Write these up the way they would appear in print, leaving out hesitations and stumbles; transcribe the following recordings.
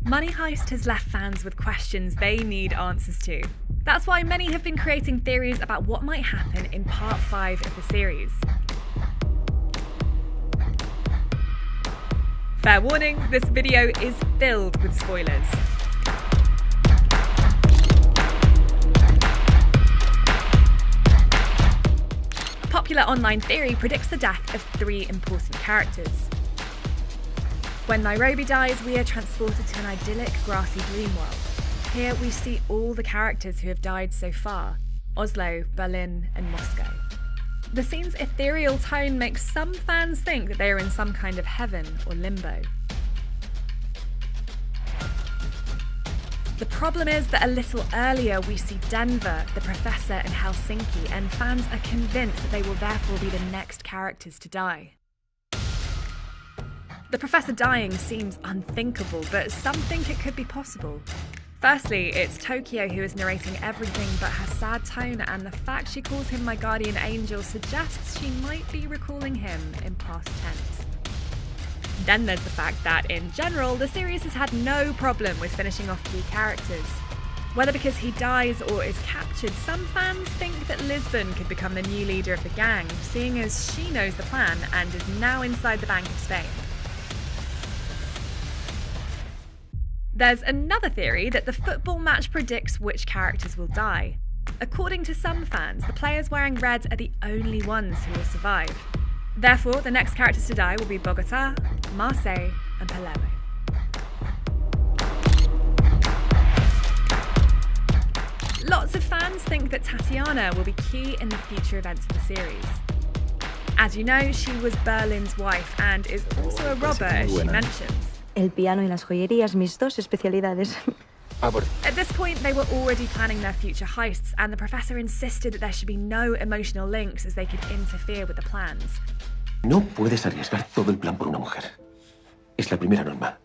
Money Heist has left fans with questions they need answers to. That's why many have been creating theories about what might happen in part 5 of the series. Fair warning, this video is filled with spoilers. A popular online theory predicts the death of 3 important characters. When Nairobi dies, we are transported to an idyllic, grassy dream world. Here we see all the characters who have died so far: Oslo, Berlin, and Moscow. The scene's ethereal tone makes some fans think that they are in some kind of heaven or limbo. The problem is that a little earlier we see Denver, the Professor, and Helsinki, and fans are convinced that they will therefore be the next characters to die. The Professor dying seems unthinkable, but some think it could be possible. Firstly, it's Tokyo who is narrating everything, but her sad tone and the fact she calls him my guardian angel suggests she might be recalling him in past tense. Then there's the fact that, in general, the series has had no problem with finishing off key characters. Whether because he dies or is captured, some fans think that Lisbon could become the new leader of the gang, seeing as she knows the plan and is now inside the Bank of Spain. There's another theory that the football match predicts which characters will die. According to some fans, the players wearing red are the only ones who will survive. Therefore, the next characters to die will be Bogota, Marseille, and Palermo. Lots of fans think that Tatiana will be key in the future events of the series. As you know, she was Berlin's wife and is also a robber, as she mentions. El piano y las joyerías, mis dos especialidades. At this point, they were already planning their future heists, and the Professor insisted that there should be no emotional links as they could interfere with the plans. No puedes arriesgar todo el plan por una mujer. Es la primera norma.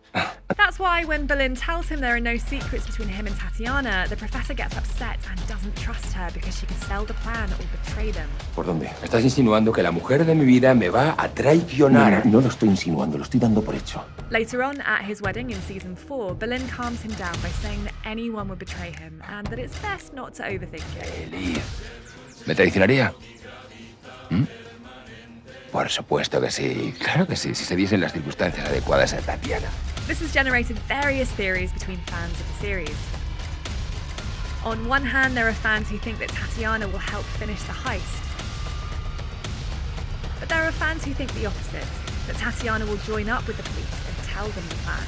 That's why when Berlin tells him there are no secrets between him and Tatiana, the Professor gets upset and doesn't trust her because she could sell the plan or betray them. ¿Por dónde? Estás insinuando que la mujer de mi vida me va a traicionar. No lo estoy insinuando, lo estoy dando por hecho. Later on, at his wedding in season 4, Berlin calms him down by saying that anyone would betray him and that it's best not to overthink it. Elif, ¿me traicionaría? Por supuesto que sí, claro que sí, si se diesen las circunstancias adecuadas a Tatiana. This has generated various theories between fans of the series. On one hand, there are fans who think that Tatiana will help finish the heist. But there are fans who think the opposite, that Tatiana will join up with the police and tell them the plan.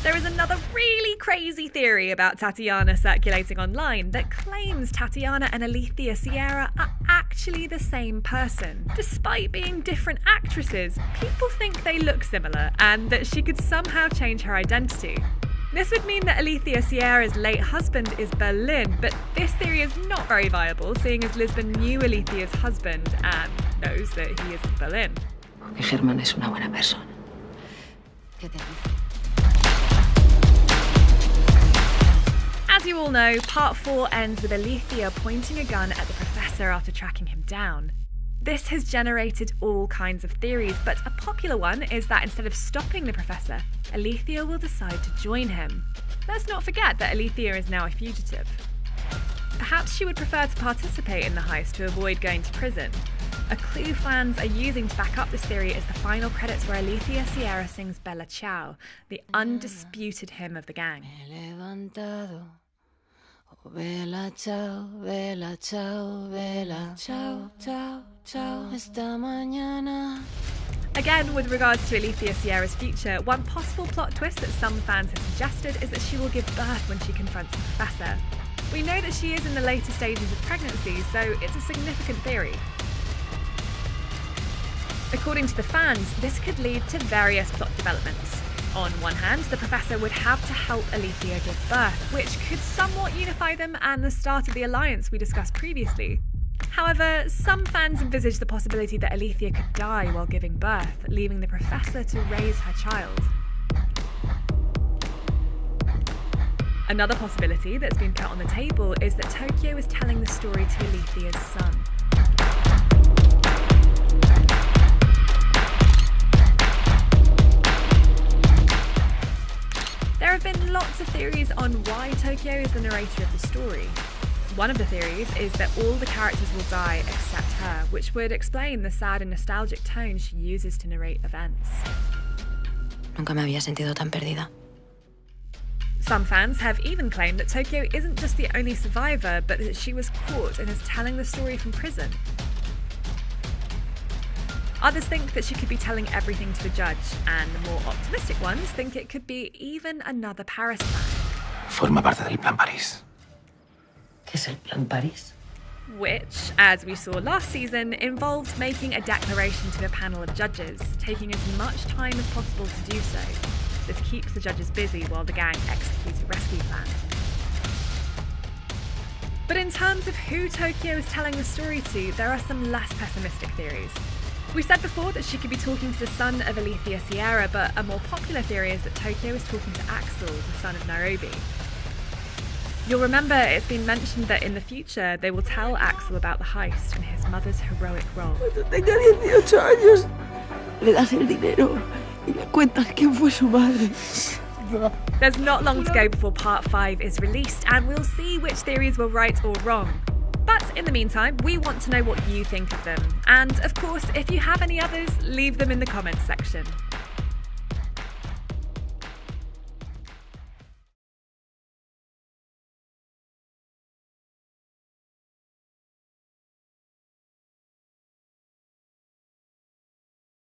There is another really crazy theory about Tatiana circulating online that claims Tatiana and Alethea Sierra are actually the same person. Despite being different actresses, people think they look similar and that she could somehow change her identity. This would mean that Alethea Sierra's late husband is Berlin, but this theory is not very viable, seeing as Lisbon knew Alethea's husband and knows that he is Berlin. Que Germán es una buena persona. ¿Qué te dice? As you all know, part 4 ends with Alethea pointing a gun at the Professor after tracking him down. This has generated all kinds of theories, but a popular one is that instead of stopping the Professor, Alethea will decide to join him. Let's not forget that Alethea is now a fugitive. Perhaps she would prefer to participate in the heist to avoid going to prison. A clue fans are using to back up this theory is the final credits where Alethea Sierra sings Bella Ciao, the undisputed hymn of the gang. Vela, ciao, vela, ciao, vela, ciao, ciao, ciao, esta mañana. Again, with regards to Alethea Sierra's future, one possible plot twist that some fans have suggested is that she will give birth when she confronts the Professor. We know that she is in the later stages of pregnancy, so it's a significant theory. According to the fans, this could lead to various plot developments. On one hand, the Professor would have to help Alethea give birth, which could somewhat unify them and the start of the alliance we discussed previously. However, some fans envisage the possibility that Alethea could die while giving birth, leaving the Professor to raise her child. Another possibility that's been put on the table is that Tokyo is telling the story to Alethea's son. There There have been lots of theories on why Tokyo is the narrator of the story. One of the theories is that all the characters will die except her, which would explain the sad and nostalgic tone she uses to narrate events. Nunca me había sentido tan perdida. Some fans have even claimed that Tokyo isn't just the only survivor, but that she was caught and is telling the story from prison. Others think that she could be telling everything to a judge, and the more optimistic ones think it could be even another Paris plan. Forma parte del Plan París. ¿Qué es el Plan París? Which, as we saw last season, involved making a declaration to a panel of judges, taking as much time as possible to do so. This keeps the judges busy while the gang executes a rescue plan. But in terms of who Tokyo is telling the story to, there are some less pessimistic theories. We said before that she could be talking to the son of Alicia Sierra, but a more popular theory is that Tokyo is talking to Axel, the son of Nairobi. You'll remember it's been mentioned that in the future they will tell Axel about the heist and his mother's heroic role. Cuando tenga 18 años, le das el dinero y le cuentas quién fue su madre. There's not long to go before part 5 is released, and we'll see which theories were right or wrong. But in the meantime, we want to know what you think of them. And of course, if you have any others, leave them in the comments section.